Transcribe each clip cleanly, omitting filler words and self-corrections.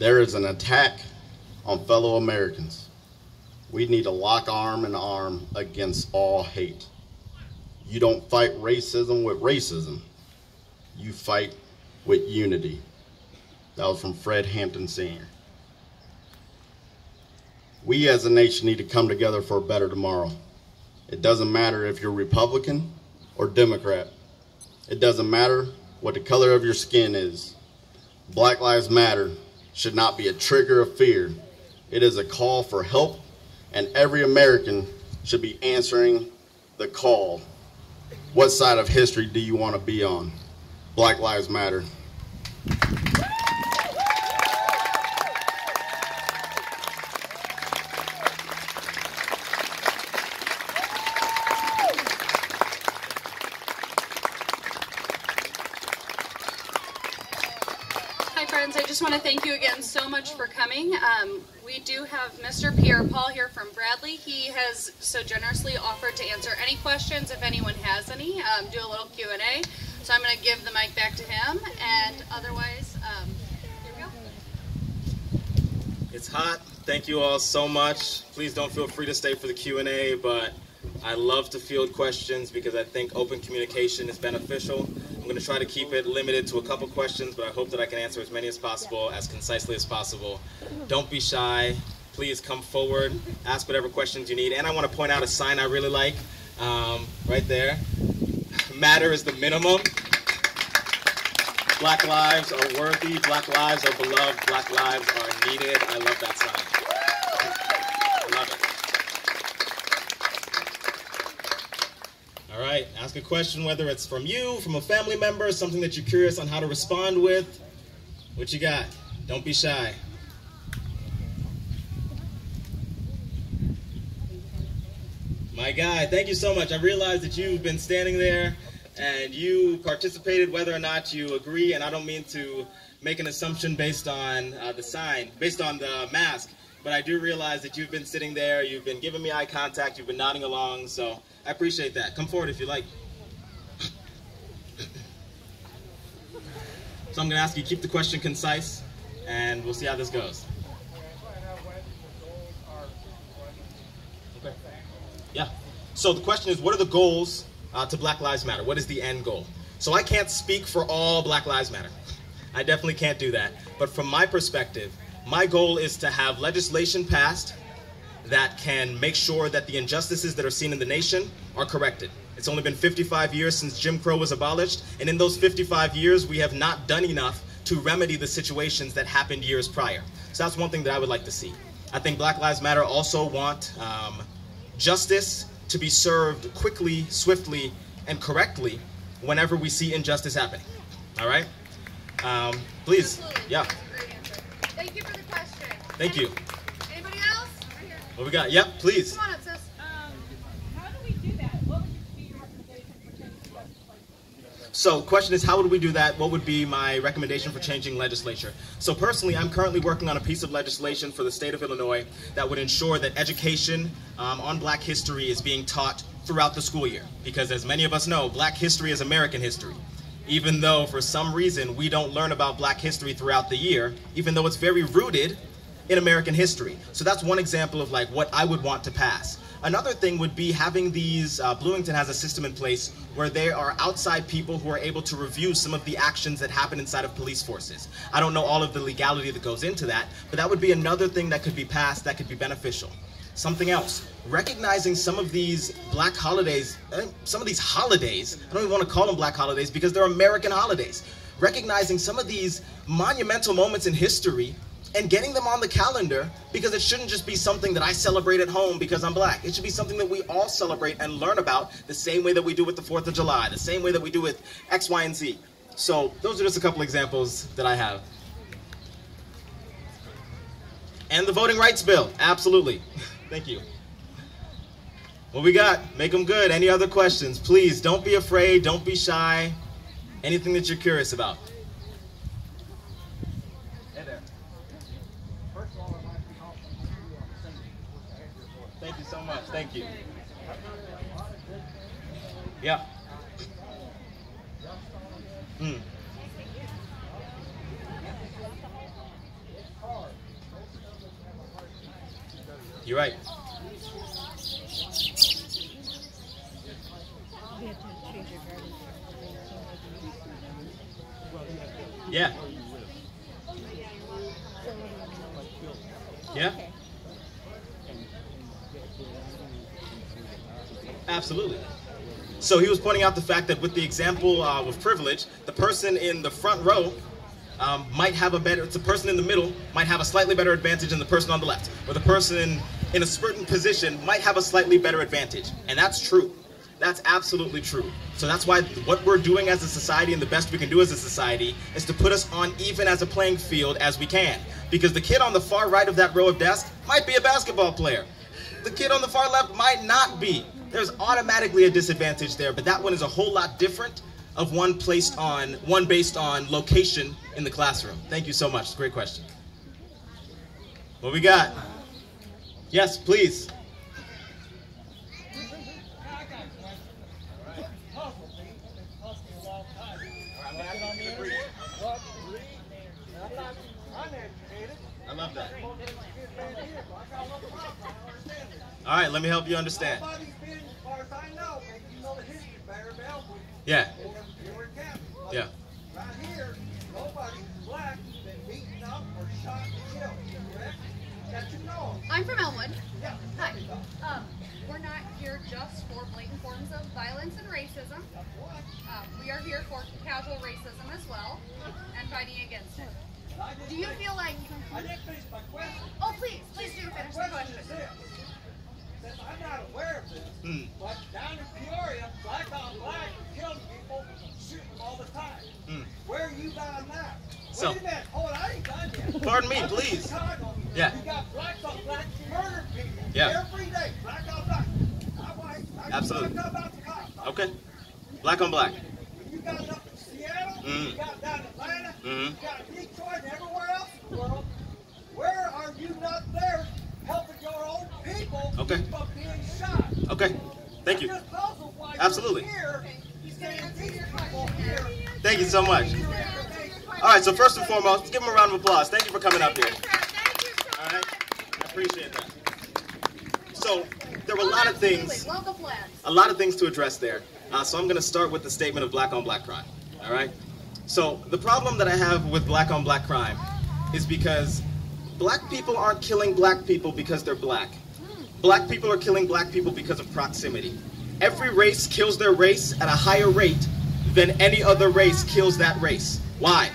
There is an attack on fellow Americans. We need to lock arm in arm against all hate. You don't fight racism with racism. You fight with unity. That was from Fred Hampton Sr. We as a nation need to come together for a better tomorrow. It doesn't matter if you're Republican or Democrat. It doesn't matter what the color of your skin is. Black Lives Matter should not be a trigger of fear. It is a call for help, and every American should be answering the call. What side of history do you want to be on? Black Lives Matter. Hi friends, I just want to thank you again so much for coming. We do have Mr. Pierre Paul here from Bradley. He has so generously offered to answer any questions if anyone has any, do a little Q&A. So I'm going to give the mic back to him, and otherwise, here we go. It's hot. Thank you all so much. Please don't feel free to stay for the Q&A, but I love to field questions because I think open communication is beneficial. I'm going to try to keep it limited to a couple questions, but I hope that I can answer as many as possible, as concisely as possible. Don't be shy. Please come forward, ask whatever questions you need. And I want to point out a sign I really like right there. Matter is the minimum. Black lives are worthy. Black lives are beloved. Black lives are needed. I love that sign. I love it. All right, ask a question, whether it's from you, from a family member, something that you're curious on how to respond with. What you got? Don't be shy. My guy, thank you so much. I realize that you've been standing there and you participated whether or not you agree, and I don't mean to make an assumption based on the sign, based on the mask, but I do realize that you've been sitting there, you've been giving me eye contact, you've been nodding along, so I appreciate that. Come forward if you like. So I'm going to ask you, keep the question concise, and we'll see how this goes. Okay. Yeah. So the question is, what are the goals to Black Lives Matter? What is the end goal? So I can't speak for all Black Lives Matter. I definitely can't do that. But from my perspective, my goal is to have legislation passed that can make sure that the injustices that are seen in the nation are corrected. It's only been 55 years since Jim Crow was abolished, and in those 55 years, we have not done enough to remedy the situations that happened years prior. So that's one thing that I would like to see. I think Black Lives Matter also want justice to be served quickly, swiftly, and correctly whenever we see injustice happening. All right? Please. Absolutely. Yeah. Great answer. Thank you for the question. Thank you. Anybody else? Right here. What we got? Yep, please. Come on up, sis. How do we do that? What would be your recommendation for changing legislation? So the question is, how would we do that? What would be my recommendation for changing legislature? So personally, I'm currently working on a piece of legislation for the state of Illinois that would ensure that education on Black history is being taught throughout the school year. Because as many of us know, Black history is American history. Even though for some reason we don't learn about Black history throughout the year, even though it's very rooted in American history. So that's one example of like what I would want to pass. Another thing would be having these, Bloomington has a system in place where there are outside people who are able to review some of the actions that happen inside of police forces. I don't know all of the legality that goes into that, but that would be another thing that could be passed that could be beneficial. Something else, recognizing some of these Black holidays, some of these holidays, I don't even want to call them Black holidays because they're American holidays. Recognizing some of these monumental moments in history and getting them on the calendar, because it shouldn't just be something that I celebrate at home because I'm Black. It should be something that we all celebrate and learn about the same way that we do with the 4th of July, the same way that we do with X, Y, and Z. So those are just a couple examples that I have. And the voting rights bill, absolutely. Thank you. What we got? Make them good. Any other questions? Please, don't be afraid. Don't be shy. Anything that you're curious about. Hey there. First of all, I'd like to compliment you on the singing. Thank you so much. Thank you. Yeah. You're right. Yeah. Yeah. Absolutely. So he was pointing out the fact that with the example of privilege, the person in the front row might have a better, the person in the middle might have a slightly better advantage than the person on the left, or the person in a certain position might have a slightly better advantage. And that's true. That's absolutely true. So that's why what we're doing as a society and the best we can do as a society is to put us on even as a playing field as we can. Because the kid on the far right of that row of desks might be a basketball player. The kid on the far left might not be. There's automatically a disadvantage there, but that one is a whole lot different of one based on location in the classroom. Thank you so much. It's a great question. What we got? Yes, please. I love that. All right, let me help you understand. Yeah. Yeah. Right here, nobody black been beaten up or shot and killed, correct? That you know of. I'm from Elmwood. Yeah. Hi. We're not here just for blatant forms of violence and racism. We are here for casual racism as well and fighting against it. Do you feel like... I didn't finish my question. Oh, please do finish the question. Is this. Since I'm not aware of this, but down in Peoria, black on black are killing people, shooting them all the time. Where are you on that? So, wait a minute, hold on, I ain't done yet. Pardon me, I'm in please. Chicago. Yeah. You got blacks on black murdering people. Yeah. Every day, black on black. Not white. Absolutely. Talk about the cops. Okay. Black on black. You got it up in Seattle, you got it down in Atlanta, you got it in Detroit and everywhere else in the world. Where are you not there helping your own people from being shot? Okay. Thank you. I'm just puzzled why Absolutely. you're here saying these people here. Thank you so much. All right, so first and foremost, give him a round of applause. Thank you for coming up here. All right, I appreciate that. So there were a lot of things to address there. So I'm going to start with the statement of black on black crime. All right. So the problem that I have with black on black crime is because black people aren't killing black people because they're black. Black people are killing black people because of proximity. Every race kills their race at a higher rate than any other race kills that race. Why?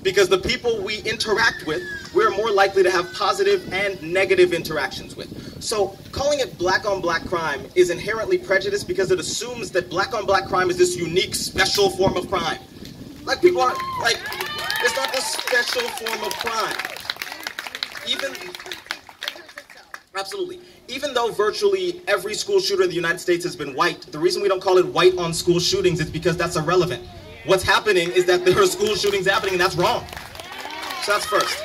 Because the people we interact with, we're more likely to have positive and negative interactions with. So calling it black on black crime is inherently prejudiced because it assumes that black on black crime is this unique, special form of crime. Like people aren't, like, it's not this special form of crime. Absolutely. Even though virtually every school shooter in the United States has been white, the reason we don't call it white on school shootings is because that's irrelevant. What's happening is that there are school shootings happening, and that's wrong. So that's first.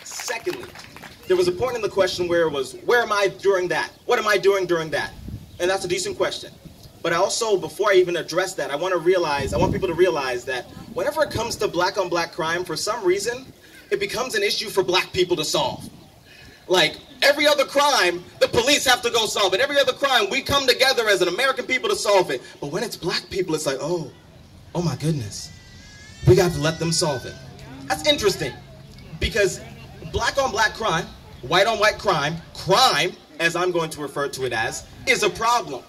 Secondly, there was a point in the question where it was, where am I during that? What am I doing during that? And that's a decent question. But I also, before I even address that, I want people to realize that whenever it comes to black on black crime, for some reason, it becomes an issue for black people to solve. Like, every other crime, the police have to go solve it. Every other crime, we come together as an American people to solve it. But when it's black people, it's like, oh my goodness. We got to let them solve it. That's interesting. Because black on black crime, white on white crime, as I'm going to refer to it as, is a problem.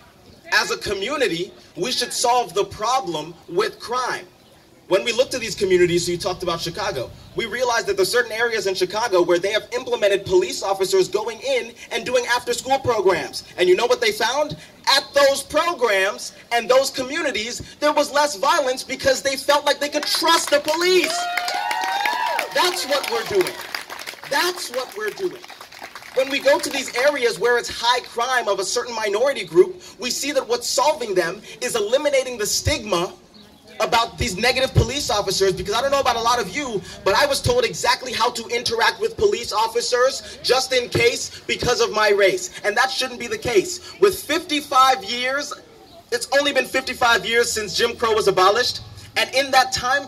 As a community, we should solve the problem with crime. When we looked at these communities, so you talked about Chicago, we realized that there's certain areas in Chicago where they have implemented police officers going in and doing after-school programs. And you know what they found? At those programs and those communities, there was less violence because they felt like they could trust the police. That's what we're doing. That's what we're doing. When we go to these areas where it's high crime of a certain minority group, we see that what's solving them is eliminating the stigma about these negative police officers, because I don't know about a lot of you, but I was told exactly how to interact with police officers just in case because of my race. And that shouldn't be the case. With 55 years, it's only been 55 years since Jim Crow was abolished, and in that time